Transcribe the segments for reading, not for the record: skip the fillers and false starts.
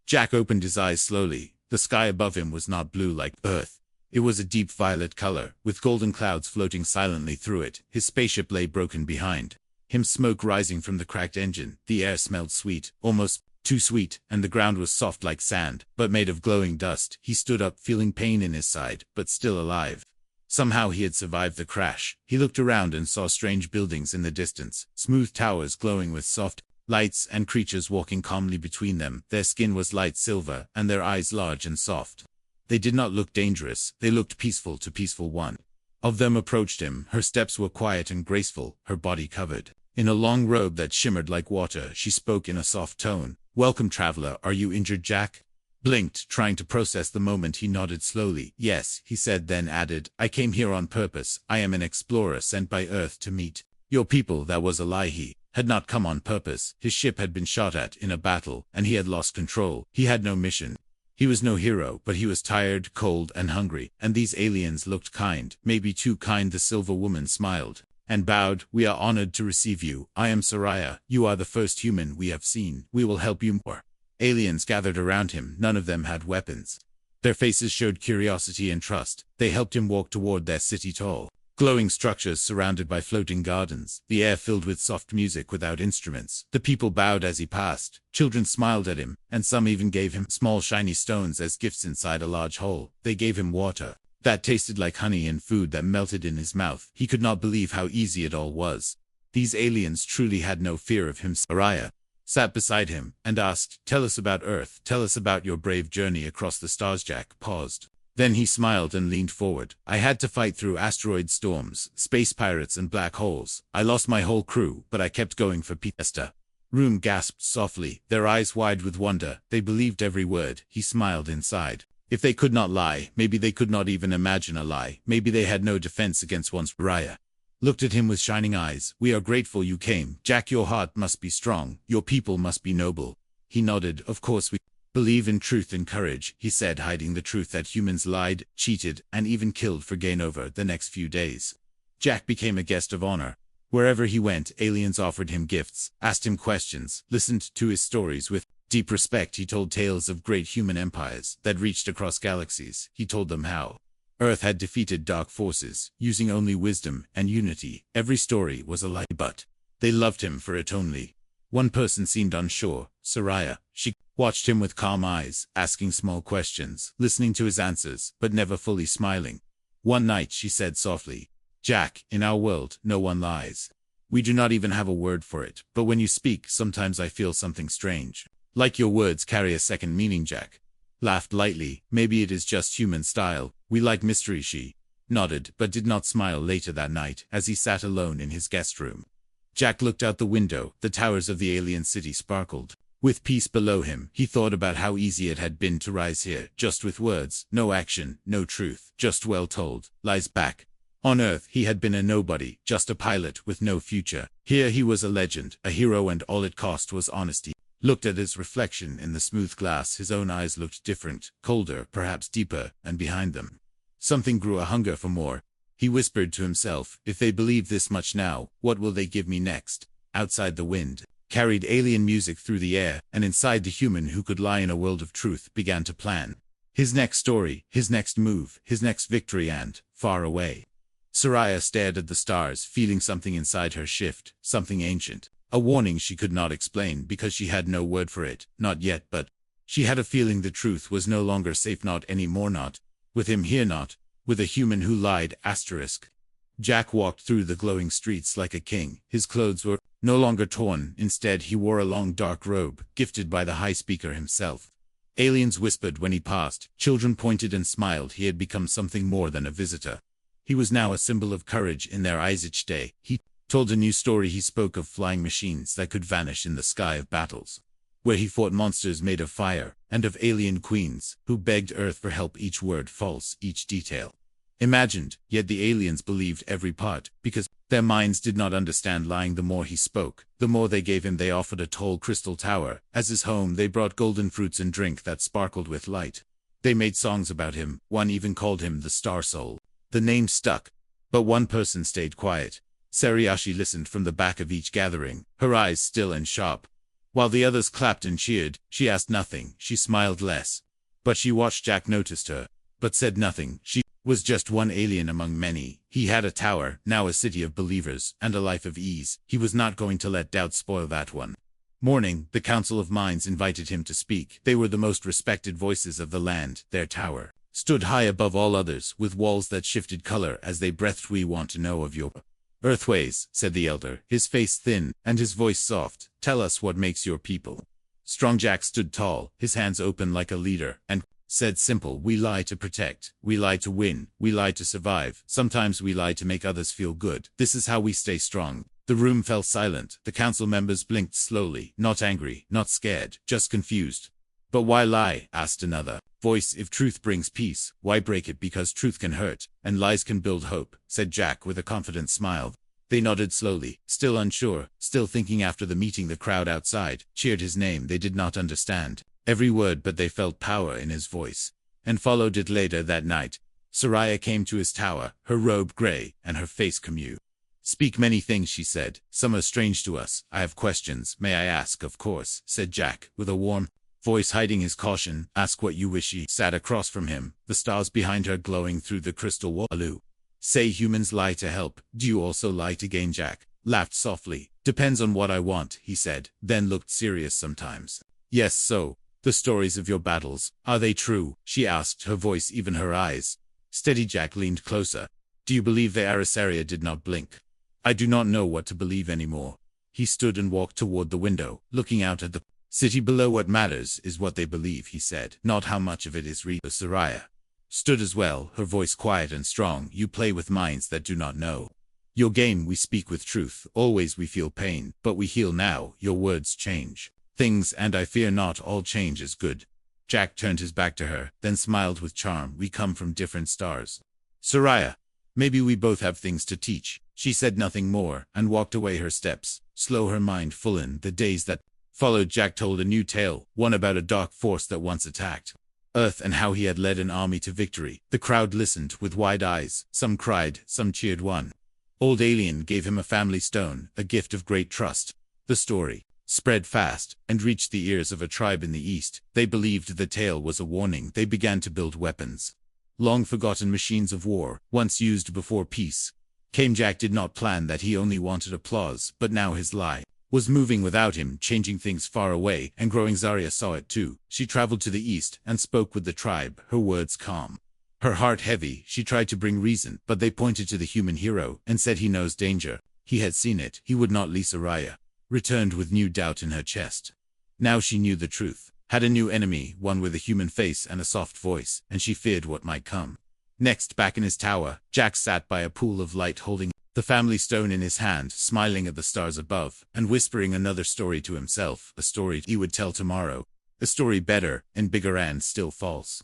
Jack opened his eyes slowly. The sky above him was not blue like Earth. It was a deep violet color, with golden clouds floating silently through it. His spaceship lay broken behind him, smoke rising from the cracked engine. The air smelled sweet, almost too sweet, and the ground was soft like sand, but made of glowing dust. He stood up, feeling pain in his side, but still alive. Somehow he had survived the crash. He looked around and saw strange buildings in the distance, smooth towers glowing with soft lights and creatures walking calmly between them. Their skin was light silver, and their eyes large and soft. They did not look dangerous, they looked peaceful to peaceful. One of them approached him. Her steps were quiet and graceful, her body covered in a long robe that shimmered like water. She spoke in a soft tone. "Welcome, traveler. Are you injured?" Jack blinked, trying to process the moment. He nodded slowly. "Yes," he said, then added, "I came here on purpose. I am an explorer sent by Earth to meet your people." That was a lie. He had not come on purpose. His ship had been shot at in a battle, and he had lost control. He had no mission. He was no hero, but he was tired, cold, and hungry, and these aliens looked kind, maybe too kind. The silver woman smiled and bowed. "We are honored to receive you. I am Soraya. You are the first human we have seen. We will help you more." Aliens gathered around him. None of them had weapons. Their faces showed curiosity and trust. They helped him walk toward their city, tall, glowing structures surrounded by floating gardens, the air filled with soft music without instruments. The people bowed as he passed. Children smiled at him, and some even gave him small shiny stones as gifts inside a large hole. They gave him water that tasted like honey and food that melted in his mouth. He could not believe how easy it all was. These aliens truly had no fear of him. Soraya sat beside him and asked, "Tell us about Earth. Tell us about your brave journey across the stars." Jack paused. Then he smiled and leaned forward. "I had to fight through asteroid storms, space pirates, and black holes. I lost my whole crew, but I kept going for Pesta." Room gasped softly, their eyes wide with wonder. They believed every word. He smiled inside. If they could not lie, maybe they could not even imagine a lie. Maybe they had no defense against one's Raya looked at him with shining eyes. "We are grateful you came. Jack, your heart must be strong. Your people must be noble." He nodded. "Of course we believe in truth and courage," he said, hiding the truth that humans lied, cheated, and even killed for gain. Over the next few days, Jack became a guest of honor. Wherever he went, aliens offered him gifts, asked him questions, listened to his stories with deep respect. He told tales of great human empires that reached across galaxies. He told them how Earth had defeated dark forces, using only wisdom and unity. Every story was a lie, but they loved him for it only. One person seemed unsure, Soraya. She watched him with calm eyes, asking small questions, listening to his answers, but never fully smiling. One night she said softly, "Jack, in our world, no one lies. We do not even have a word for it, but when you speak, sometimes I feel something strange. Like your words carry a second meaning." Jack laughed lightly. "Maybe it is just human style. We like mystery." She nodded, but did not smile. Later that night, as he sat alone in his guest room, Jack looked out the window. The towers of the alien city sparkled with peace below him. He thought about how easy it had been to rise here, just with words, no action, no truth, just well-told lies. Back on Earth, he had been a nobody, just a pilot with no future. Here he was a legend, a hero, and all it cost was honesty. Looked at his reflection in the smooth glass. His own eyes looked different, colder, perhaps deeper, and behind them something grew, a hunger for more. He whispered to himself, "If they believe this much now, what will they give me next?" Outside, the wind carried alien music through the air, and inside, the human who could lie in a world of truth began to plan his next story, his next move, his next victory. And far away, Soraya stared at the stars, feeling something inside her shift, something ancient. A warning she could not explain because she had no word for it, not yet, but she had a feeling the truth was no longer safe, not anymore, not with him here, not with a human who lied. Jack walked through the glowing streets like a king. His clothes were no longer torn. Instead, he wore a long dark robe, gifted by the High Speaker himself. Aliens whispered when he passed. Children pointed and smiled. He had become something more than a visitor. He was now a symbol of courage in their eyes. Each day, he told a new story. He spoke of flying machines that could vanish in the sky, of battles where he fought monsters made of fire, and of alien queens who begged Earth for help. Each word false, each detail imagined, yet the aliens believed every part, because their minds did not understand lying. The more he spoke, the more they gave him. They offered a tall crystal tower as his home. They brought golden fruits and drink that sparkled with light. They made songs about him. One even called him the Star Soul. The name stuck, but one person stayed quiet. Sariashi listened from the back of each gathering, her eyes still and sharp. While the others clapped and cheered, she asked nothing, she smiled less. But she watched Jack noticed her, but said nothing. She was just one alien among many. He had a tower, now a city of believers, and a life of ease. He was not going to let doubt spoil that one. Morning, the Council of Minds invited him to speak. They were the most respected voices of the land. Their tower stood high above all others, with walls that shifted color as they breathed. We want to know of your Earthways, said the elder, his face thin, and his voice soft. Tell us what makes your people strong. Jack stood tall, his hands open like a leader, and said simple, we lie to protect, we lie to win, we lie to survive, sometimes we lie to make others feel good. This is how we stay strong. The room fell silent. The council members blinked slowly, not angry, not scared, just confused. But why lie? Asked another voice. If truth brings peace, why break it? Because truth can hurt, and lies can build hope, said Jack with a confident smile. They nodded slowly, still unsure, still thinking. After the meeting, the crowd outside cheered his name. They did not understand every word, but they felt power in his voice, and followed it. Later that night, Soraya came to his tower, her robe gray, and her face commute. Speak many things, she said. Some are strange to us. I have questions. May I ask? Of course, said Jack, with a warm voice hiding his caution. Ask what you wish. She sat across from him, the stars behind her glowing through the crystal wall. Alu. Say humans lie to help. Do you also lie to gain? Jack laughed softly. Depends on what I want, he said, then looked serious. Sometimes. Yes, so. The stories of your battles, are they true? She asked, her voice, even her eyes steady. Jack leaned closer. Do you believe they are? Asaria did not blink. I do not know what to believe anymore. He stood and walked toward the window, looking out at the city below. What matters is what they believe, he said, not how much of it is real. Soraya stood as well, her voice quiet and strong. You play with minds that do not know your game. We speak with truth. Always we feel pain, but we heal now. Your words change things, and I fear not all change is good. Jack turned his back to her, then smiled with charm. We come from different stars. Soraya, maybe we both have things to teach. She said nothing more, and walked away, her steps slow, her mind full. In the days that followed, Jack told a new tale, one about a dark force that once attacked Earth and how he had led an army to victory. The crowd listened with wide eyes. Some cried, some cheered. One old alien gave him a family stone, a gift of great trust. The story spread fast, and reached the ears of a tribe in the east. They believed the tale was a warning. They began to build weapons, long-forgotten machines of war, once used before peace came. Jack did not plan that. He only wanted applause, but now his lie was moving without him, changing things far away and growing. Zarya saw it too. She traveled to the east and spoke with the tribe, her words calm, her heart heavy. She tried to bring reason, but they pointed to the human hero and said, he knows danger. He had seen it. He would not. Zarya returned with new doubt in her chest. Now she knew the truth, had a new enemy, one with a human face and a soft voice, and she feared what might come next. Back in his tower, Jack sat by a pool of light, holding the family stone in his hand, smiling at the stars above, and whispering another story to himself, a story he would tell tomorrow, a story better and bigger and still false.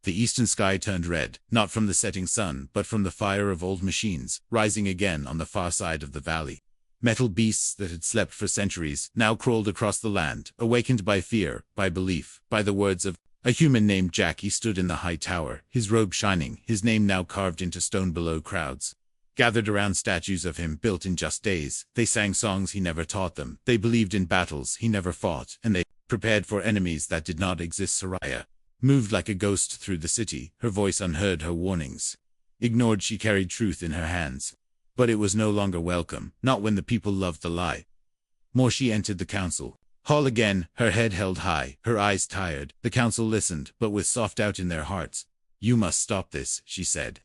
The eastern sky turned red, not from the setting sun, but from the fire of old machines, rising again on the far side of the valley. Metal beasts that had slept for centuries now crawled across the land, awakened by fear, by belief, by the words of a human named Jack. He stood in the high tower, his robe shining, his name now carved into stone below. Crowds gathered around statues of him built in just days. They sang songs he never taught them. They believed in battles he never fought, and they prepared for enemies that did not exist. Soraya moved like a ghost through the city, her voice unheard, her warnings ignored. She carried truth in her hands, but it was no longer welcome, not when the people loved the lie more. She entered the council hall again, her head held high, her eyes tired. The council listened, but with soft doubt in their hearts. You must stop this, she said.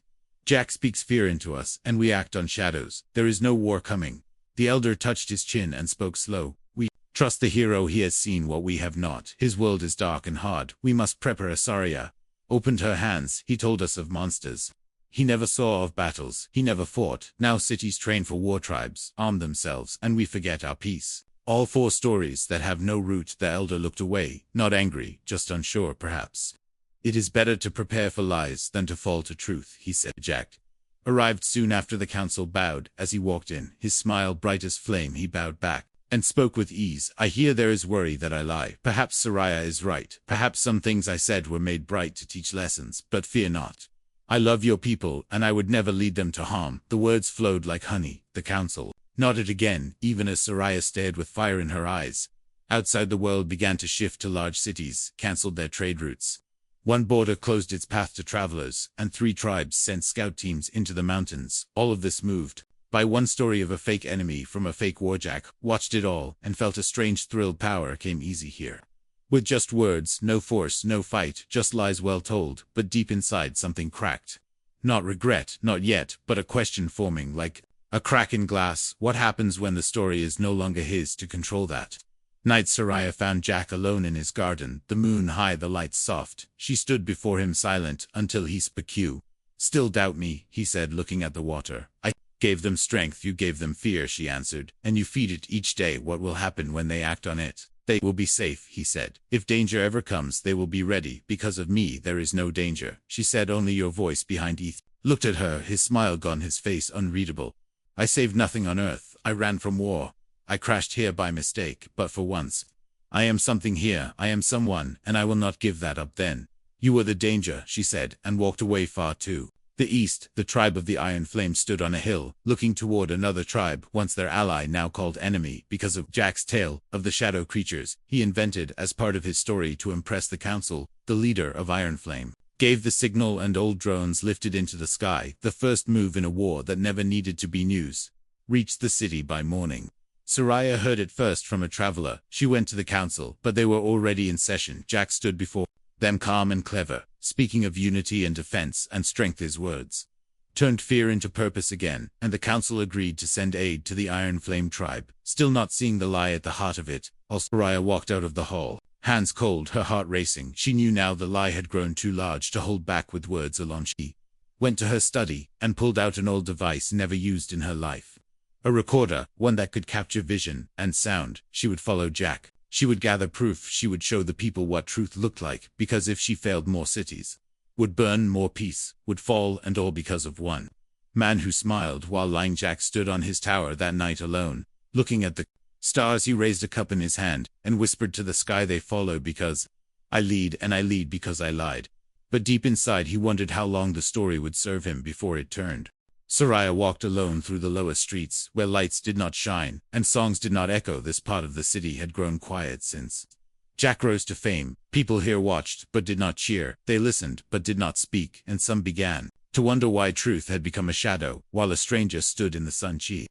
Jack speaks fear into us, and we act on shadows. There is no war coming. The elder touched his chin and spoke slow. We trust the hero. He has seen what we have not. His world is dark and hard. We must prepare. Asaria opened her hands. He told us of monsters he never saw, of battles he never fought. Now cities train for war, tribes arm themselves, and we forget our peace. All 4 stories that have no root. The elder looked away, not angry, just unsure. Perhaps it is better to prepare for lies than to fall to truth, he said. Jack arrived soon after. The council bowed as he walked in, his smile bright as flame. He bowed back and spoke with ease. I hear there is worry that I lie. Perhaps Soraya is right. Perhaps some things I said were made bright to teach lessons, but fear not. I love your people, and I would never lead them to harm. The words flowed like honey. The council nodded again, even as Soraya stared with fire in her eyes. Outside, the world began to shift to large cities, cancelled their trade routes. One border closed its path to travelers, and 3 tribes sent scout teams into the mountains. All of this moved by one story of a fake enemy from a fake war. Jack watched it all and felt a strange thrill. Power came easy here. With just words, no force, no fight, just lies well told, but deep inside something cracked. Not regret, not yet, but a question forming like a crack in glass. What happens when the story is no longer his to control that? Night. Soraya found Jack alone in his garden, the moon high, the lights soft. She stood before him silent until he spoke. "You still doubt me," he said, looking at the water. "I gave them strength, you gave them fear," she answered, "and you feed it each day. What will happen when they act on it?" "They will be safe," he said. "If danger ever comes, they will be ready. Because of me, there is no danger," she said. Only your voice behind Eth looked at her, his smile gone, his face unreadable. "I saved nothing on earth. I ran from war. I crashed here by mistake, but for once, I am something here. I am someone, and I will not give that up." "Then you were the danger," she said, and walked away far to the east. The tribe of the Iron Flame stood on a hill, looking toward another tribe, once their ally, now called enemy, because of Jack's tale of the shadow creatures he invented as part of his story to impress the council. The leader of Iron Flame gave the signal, and old drones lifted into the sky. The first move in a war that never needed to be news reached the city by morning. Soraya heard it first from a traveler. She went to the council, but they were already in session. Jack stood before them, calm and clever, speaking of unity and defense and strength. His words turned fear into purpose again, and the council agreed to send aid to the Iron Flame tribe. Still not seeing the lie at the heart of it all, Soraya walked out of the hall, hands cold, her heart racing. She knew now the lie had grown too large to hold back with words alone. She went to her study and pulled out an old device never used in her life. A recorder, one that could capture vision and sound. She would follow Jack. She would gather proof. She would show the people what truth looked like, because if she failed, more cities would burn, more peace would fall, and all because of one man who smiled while lying. Jack stood on his tower that night alone, looking at the stars. He raised a cup in his hand and whispered to the sky, "They follow because I lead, and I lead because I lied." But deep inside he wondered how long the story would serve him before it turned. Soraya walked alone through the lower streets, where lights did not shine, and songs did not echo. This part of the city had grown quiet since Jack rose to fame. People here watched, but did not cheer. They listened, but did not speak, and some began to wonder why truth had become a shadow, while a stranger stood in the sun. She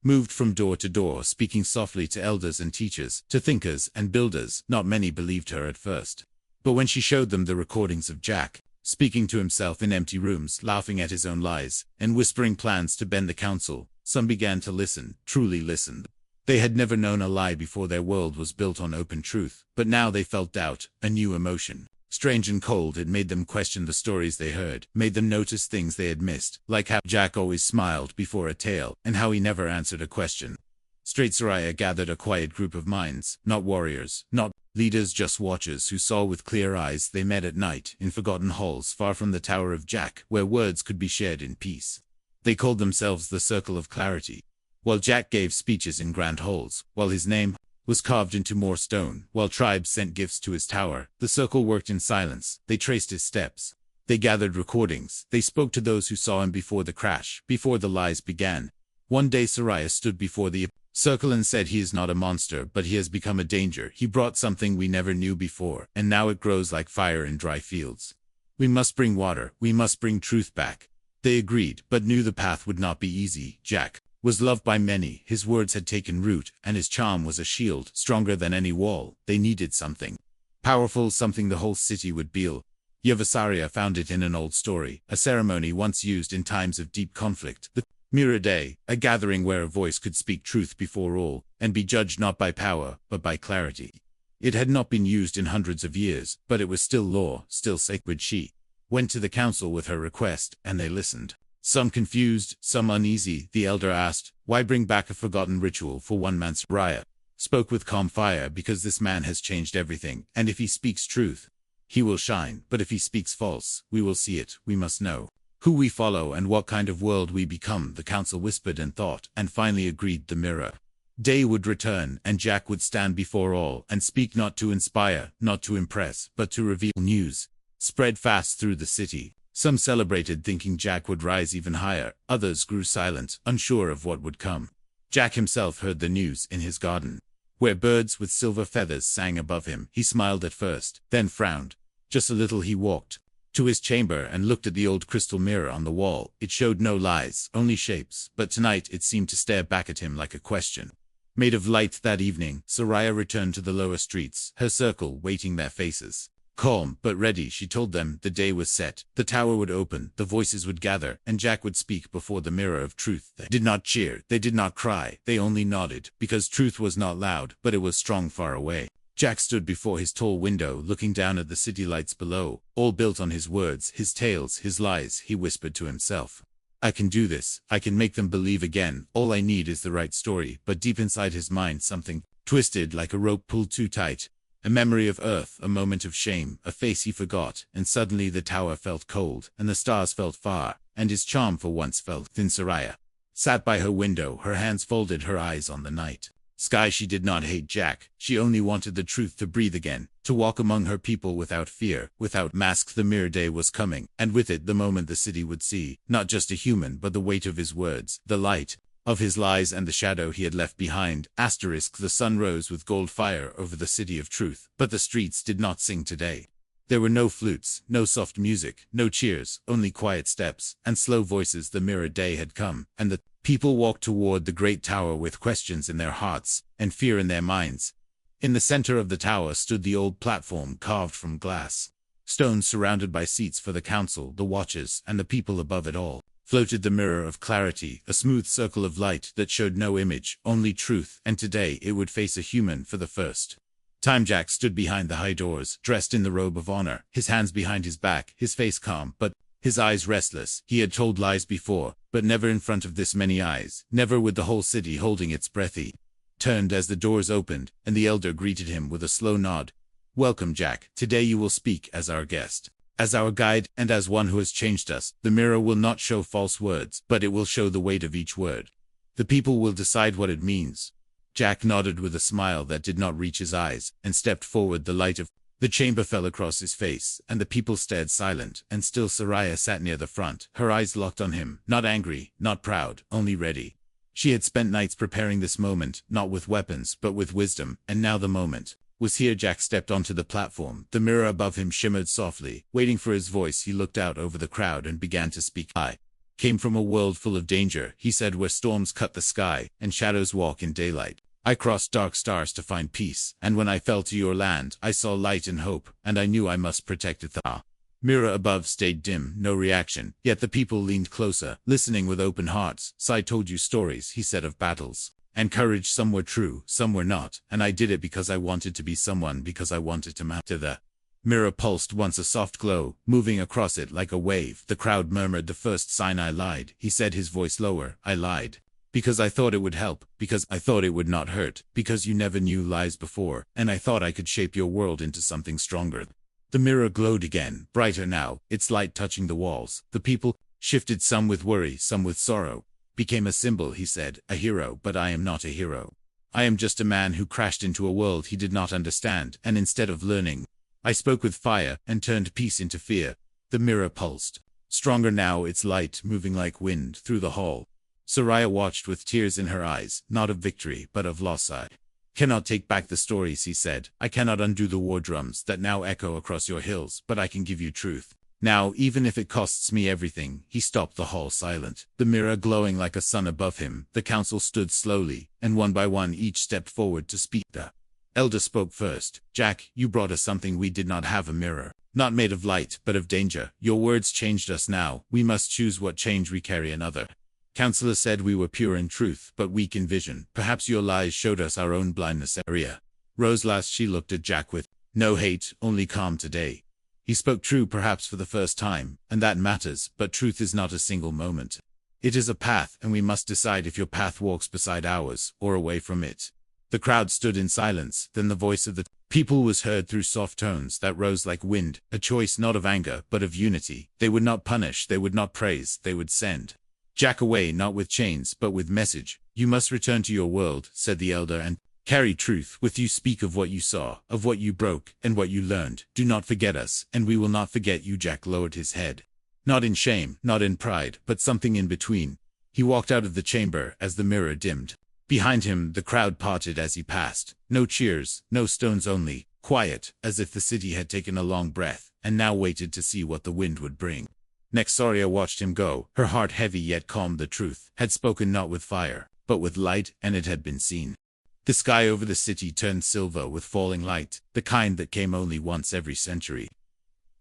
moved from door to door, speaking softly to elders and teachers, to thinkers and builders. Not many believed her at first, but when she showed them the recordings of Jack, speaking to himself in empty rooms, laughing at his own lies, and whispering plans to bend the council, some began to listen, truly listened. They had never known a lie before. Their world was built on open truth, but now they felt doubt, a new emotion. Strange and cold, it made them question the stories they heard, made them notice things they had missed, like how Jack always smiled before a tale, and how he never answered a question. Straight. Soraya gathered a quiet group of minds, not warriors, not leaders, just watchers who saw with clear eyes. They met at night, in forgotten halls far from the Tower of Jack, where words could be shared in peace. They called themselves the Circle of Clarity. While Jack gave speeches in grand halls, while his name was carved into more stone, while tribes sent gifts to his tower, the circle worked in silence. They traced his steps. They gathered recordings. They spoke to those who saw him before the crash, before the lies began. One day Soraya stood before the circle and said, "He is not a monster, but he has become a danger. He brought something we never knew before, and now it grows like fire in dry fields. We must bring water. We must bring truth back." They agreed, but knew the path would not be easy. Jack was loved by many. His words had taken root, and his charm was a shield, stronger than any wall. They needed something powerful, something the whole city would feel. Yavasaria found it in an old story, a ceremony once used in times of deep conflict. The Mirror Day, a gathering where a voice could speak truth before all, and be judged not by power, but by clarity. It had not been used in hundreds of years, but it was still law, still sacred. She went to the council with her request, and they listened. Some confused, some uneasy. The elder asked, "Why bring back a forgotten ritual for one man?" Soraya spoke with calm fire, "Because this man has changed everything, and if he speaks truth, he will shine. But if he speaks false, we will see it. We must know who we follow and what kind of world we become." The council whispered and thought, and finally agreed. The Mirror Day would return, and Jack would stand before all and speak, not to inspire, not to impress, but to reveal. News spread fast through the city. Some celebrated, thinking Jack would rise even higher. Others grew silent, unsure of what would come. Jack himself heard the news in his garden. where birds with silver feathers sang above him. He smiled at first, then frowned. Just a little. He walked to his chamber and looked at the old crystal mirror on the wall. It showed no lies, only shapes, but tonight it seemed to stare back at him like a question. Made of light that evening, Soraya returned to the lower streets, her circle waiting their faces. Calm, but ready, she told them the day was set. The tower would open, the voices would gather, and Jack would speak before the mirror of truth. They did not cheer, they did not cry, they only nodded, because truth was not loud, but it was strong far away. Jack stood before his tall window, looking down at the city lights below, all built on his words, his tales, his lies. He whispered to himself, I can do this, I can make them believe again, all I need is the right story. But deep inside his mind something twisted like a rope pulled too tight. A memory of Earth, a moment of shame, a face he forgot, and suddenly the tower felt cold, and the stars felt far, and his charm for once felt thin. Soraya sat by her window, her hands folded, her eyes on the night sky. She did not hate Jack, she only wanted the truth to breathe again, to walk among her people without fear, without mask. The mirror day was coming, and with it the moment the city would see, not just a human but the weight of his words, the light of his lies and the shadow he had left behind. The sun rose with gold fire over the city of truth, but the streets did not sing today. There were no flutes, no soft music, no cheers, only quiet steps and slow voices. The mirror day had come, and the people walked toward the great tower with questions in their hearts and fear in their minds. In the center of the tower stood the old platform carved from glass. Stones surrounded by seats for the council, the watchers, and the people. Above it all floated the mirror of clarity, a smooth circle of light that showed no image, only truth, and today it would face a human for the first time. Jack stood behind the high doors, dressed in the robe of honor, his hands behind his back, his face calm, but his eyes restless. He had told lies before, but never in front of this many eyes, never with the whole city holding its breath. He turned as the doors opened, and the elder greeted him with a slow nod. Welcome, Jack. Today you will speak as our guest, as our guide, and as one who has changed us. The mirror will not show false words, but it will show the weight of each word. The people will decide what it means. Jack nodded with a smile that did not reach his eyes, and stepped forward. The light of the chamber fell across his face, and the people stared silent, and still. Soraya sat near the front, her eyes locked on him, not angry, not proud, only ready. She had spent nights preparing this moment, not with weapons, but with wisdom, and now the moment was here. Jack stepped onto the platform. The mirror above him shimmered softly, waiting for his voice. He looked out over the crowd and began to speak. I came from a world full of danger, he said, where storms cut the sky, and shadows walk in daylight. I crossed dark stars to find peace, and when I fell to your land, I saw light and hope, and I knew I must protect it. The mirror above stayed dim, no reaction, yet the people leaned closer, listening with open hearts. I told you stories, he said, of battles and courage. Some were true, some were not, and I did it because I wanted to be someone, because I wanted to matter. The mirror pulsed once, a soft glow, moving across it like a wave. The crowd murmured. The first sign. I lied, he said, his voice lower. I lied because I thought it would help, because I thought it would not hurt, because you never knew lies before, and I thought I could shape your world into something stronger. The mirror glowed again, brighter now, its light touching the walls. The people shifted, some with worry, some with sorrow. Became a symbol, he said, a hero, but I am not a hero. I am just a man who crashed into a world he did not understand, and instead of learning, I spoke with fire and turned peace into fear. The mirror pulsed, stronger now, its light moving like wind through the hall. Soraya watched with tears in her eyes, not of victory, but of loss. I cannot take back the stories, he said. I cannot undo the war drums that now echo across your hills, but I can give you truth. Now, even if it costs me everything. He stopped, the hall silent, the mirror glowing like a sun above him. The council stood slowly, and one by one each stepped forward to speak. The elder spoke first. Jack, you brought us something we did not have, a mirror. Not made of light, but of danger. Your words changed us now. We must choose what change we carry. Another counselor said we were pure in truth, but weak in vision. Perhaps your lies showed us our own blindness. Arya rose last. She looked at Jack with no hate, only calm. Today he spoke true, perhaps for the first time, and that matters, but truth is not a single moment. It is a path, and we must decide if your path walks beside ours, or away from it. The crowd stood in silence, then the voice of the people was heard through soft tones that rose like wind, a choice not of anger, but of unity. They would not punish, they would not praise, they would send Jack away, not with chains, but with message. You must return to your world, said the elder, and carry truth with you. Speak of what you saw, of what you broke, and what you learned. Do not forget us, and we will not forget you. Jack lowered his head. Not in shame, not in pride, but something in between. He walked out of the chamber as the mirror dimmed. Behind him, the crowd parted as he passed. No cheers, no stones, only quiet, as if the city had taken a long breath, and now waited to see what the wind would bring. Next, Soria watched him go, her heart heavy yet calm. The truth had spoken not with fire, but with light, and it had been seen. The sky over the city turned silver with falling light, the kind that came only once every century.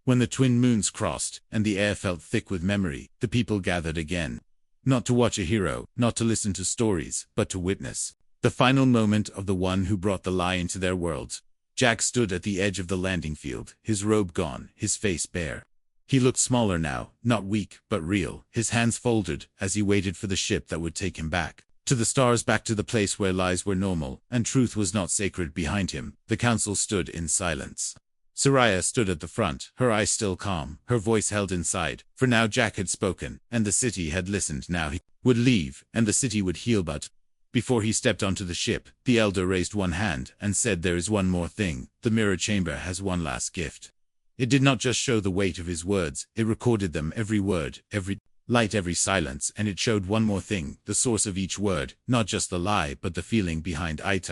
When the twin moons crossed, and the air felt thick with memory, the people gathered again. Not to watch a hero, not to listen to stories, but to witness the final moment of the one who brought the lie into their worlds. Jack stood at the edge of the landing field, his robe gone, his face bare. He looked smaller now, not weak, but real, his hands folded, as he waited for the ship that would take him back to the stars, back to the place where lies were normal, and truth was not sacred. Behind him, the council stood in silence. Soraya stood at the front, her eyes still calm, her voice held inside, for now Jack had spoken, and the city had listened. Now he would leave, and the city would heal. But before he stepped onto the ship, the elder raised one hand and said, "There is one more thing. The mirror chamber has one last gift." It did not just show the weight of his words, it recorded them, every word, every light, every silence, and it showed one more thing, the source of each word, not just the lie, but the feeling behind it.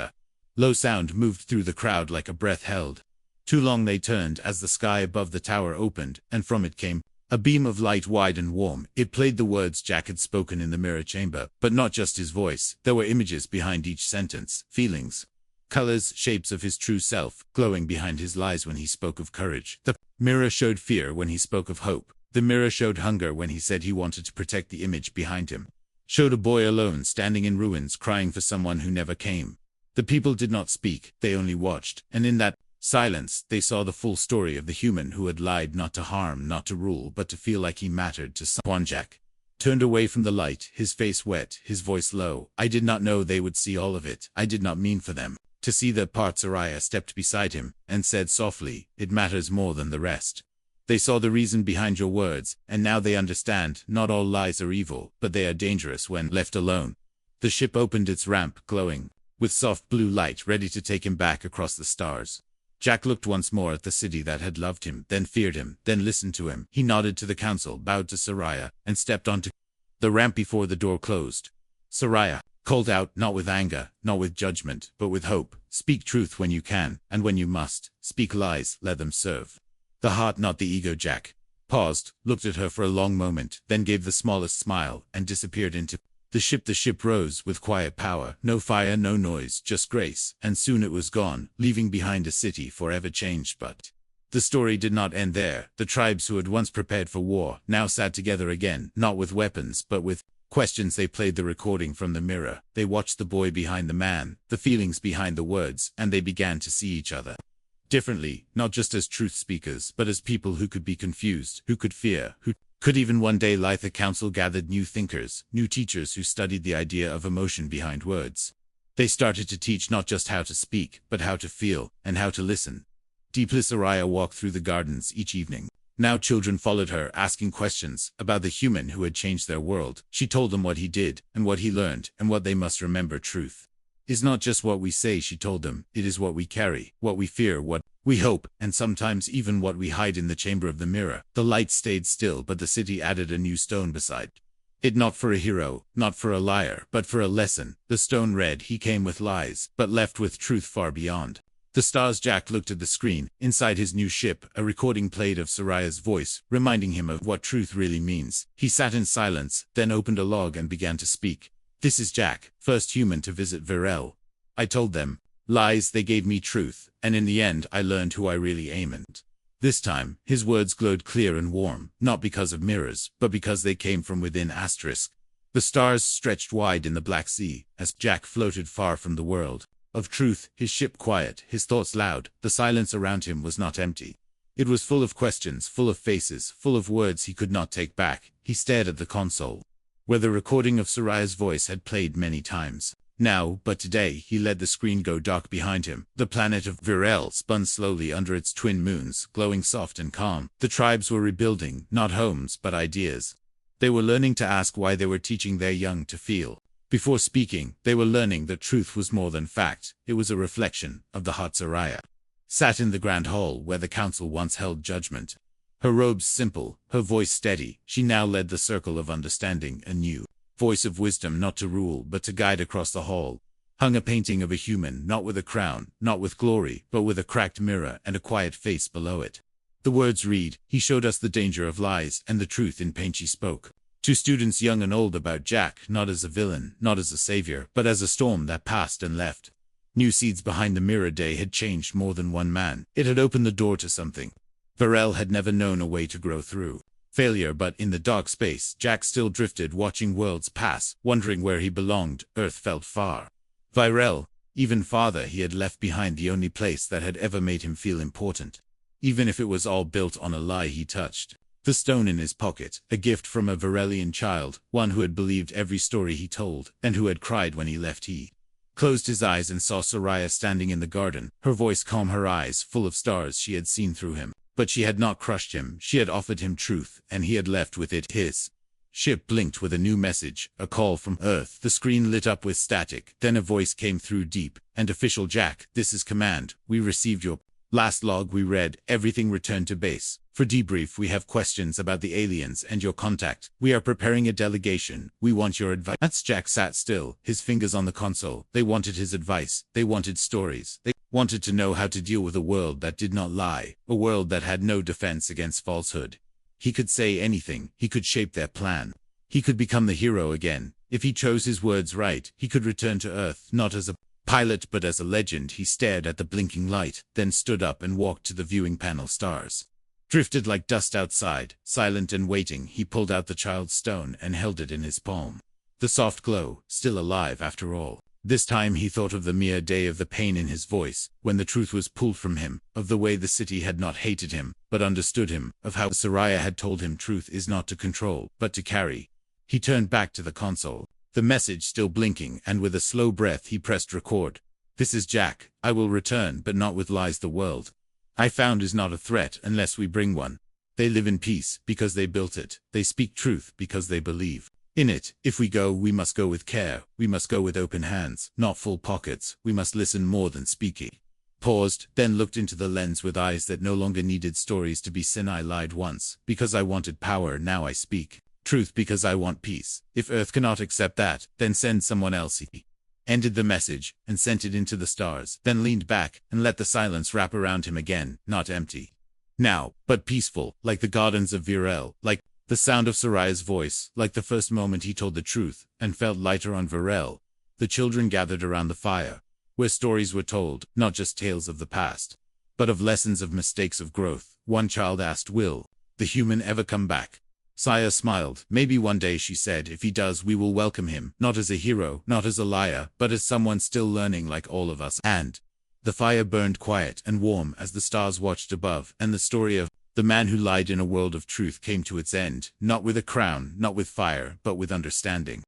Low sound moved through the crowd like a breath held too long. They turned as the sky above the tower opened, and from it came a beam of light, wide and warm. It played the words Jack had spoken in the mirror chamber, but not just his voice. There were images behind each sentence, feelings, colors, shapes of his true self, glowing behind his lies. When he spoke of courage, the mirror showed fear. When he spoke of hope, the mirror showed hunger. When he said he wanted to protect, the image behind him showed a boy alone, standing in ruins, crying for someone who never came. The people did not speak, they only watched, and in that silence, they saw the full story of the human who had lied, not to harm, not to rule, but to feel like he mattered to someone. Jack turned away from the light, his face wet, his voice low. "I did not know they would see all of it. I did not mean for them to see that part." Soraya stepped beside him and said softly, "It matters more than the rest. They saw the reason behind your words, and now they understand. Not all lies are evil, but they are dangerous when left alone." The ship opened its ramp, glowing with soft blue light, ready to take him back across the stars. Jack looked once more at the city that had loved him, then feared him, then listened to him. He nodded to the council, bowed to Soraya, and stepped onto the ramp before the door closed. Soraya called out, not with anger, not with judgment, but with hope, "Speak truth when you can, and when you must, speak lies, let them serve the heart, not the ego." Jack paused, looked at her for a long moment, then gave the smallest smile, and disappeared into the ship. The ship rose with quiet power, no fire, no noise, just grace, and soon it was gone, leaving behind a city forever changed. But the story did not end there. The tribes who had once prepared for war now sat together again, not with weapons, but with questions. They played the recording from the mirror. They watched the boy behind the man, the feelings behind the words, and they began to see each other differently, not just as truth speakers, but as people who could be confused, who could fear, who could even one day lie. The council gathered new thinkers, new teachers who studied the idea of emotion behind words. They started to teach not just how to speak, but how to feel, and how to listen deeply. Soraya walked through the gardens each evening. Now children followed her, asking questions about the human who had changed their world. She told them what he did, and what he learned, and what they must remember. Truth is not just what we say, she told them. It is what we carry, what we fear, what we hope, and sometimes even what we hide in the chamber of the mirror. The light stayed still, but the city added a new stone beside it, not for a hero, not for a liar, but for a lesson. The stone read, "He came with lies, but left with truth far beyond the stars." Jack looked at the screen. Inside his new ship, a recording played of Soraya's voice, reminding him of what truth really means. He sat in silence, then opened a log and began to speak. "This is Jack, first human to visit Virel. I told them lies, they gave me truth, and in the end I learned who I really am." And this time, his words glowed clear and warm, not because of mirrors, but because they came from within. The stars stretched wide in the Black Sea, as Jack floated far from the world of truth, his ship quiet, his thoughts loud. The silence around him was not empty. It was full of questions, full of faces, full of words he could not take back. He stared at the console, where the recording of Soraya's voice had played many times now, but today he let the screen go dark behind him. The planet of Virel spun slowly under its twin moons, glowing soft and calm. The tribes were rebuilding, not homes, but ideas. They were learning to ask why, they were teaching their young to feel before speaking. They were learning that truth was more than fact, it was a reflection of the heart. Soraya sat in the grand hall where the council once held judgment. Her robes simple, her voice steady, she now led the circle of understanding anew. voice of wisdom not to rule but to guide across the hall, hung a painting of a human, not with a crown, not with glory, but with a cracked mirror and a quiet face below it. The words read, "He showed us the danger of lies and the truth in pain she spoke." To students young and old about Jack, not as a villain, not as a savior, but as a storm that passed and left. New seeds behind the mirror day had changed more than one man. It had opened the door to something Varel had never known a way to grow through. Failure, but in the dark space, Jack still drifted, watching worlds pass, wondering where he belonged. Earth felt far. Varel, even farther. He had left behind the only place that had ever made him feel important. Even if it was all built on a lie he touched. The stone in his pocket, a gift from a Varelian child, one who had believed every story he told, and who had cried when he left. He closed his eyes and saw Soraya standing in the garden, her voice calm, her eyes full of stars she had seen through him. But she had not crushed him, she had offered him truth, and he had left with it. His ship blinked with a new message, a call from Earth. The screen lit up with static, then a voice came through, deep and official. "Jack, this is command. We received your last log. We read everything. Return to base. For debrief, we have questions about the aliens and your contact. We are preparing a delegation. We want your advice." Jack sat still, his fingers on the console. They wanted his advice. They wanted stories. They wanted to know how to deal with a world that did not lie, a world that had no defense against falsehood. He could say anything. He could shape their plan. He could become the hero again. If he chose his words right, he could return to Earth, not as a pilot but as a legend. He stared at the blinking light, then stood up and walked to the viewing panel. Stars drifted like dust outside. Silent and waiting, he pulled out the child's stone and held it in his palm. The soft glow, still alive after all. This time he thought of the mere day, of the pain in his voice, when the truth was pulled from him, of the way the city had not hated him, but understood him, of how Soraya had told him truth is not to control, but to carry. He turned back to the console, the message still blinking, and with a slow breath he pressed record. "This is Jack. I will return, but not with lies. The world I found is not a threat unless we bring one. They live in peace because they built it. They speak truth because they believe in it. If we go, we must go with care. We must go with open hands, not full pockets. We must listen more than speaking." Paused, then looked into the lens with eyes that no longer needed stories to be seen. "I lied once, because I wanted power. Now I speak truth because I want peace. If Earth cannot accept that, then send someone else." He ended the message, and sent it into the stars, then leaned back, and let the silence wrap around him again, not empty now, but peaceful, like the gardens of Varel, like the sound of Soraya's voice, like the first moment he told the truth, and felt lighter on Varel. The children gathered around the fire, where stories were told, not just tales of the past, but of lessons, of mistakes, of growth. One child asked, "Will the human ever come back?" Saya smiled. "Maybe one day," she said. "If he does, we will welcome him, not as a hero, not as a liar, but as someone still learning like all of us." And the fire burned quiet and warm as the stars watched above, and the story of the man who lied in a world of truth came to its end, not with a crown, not with fire, but with understanding.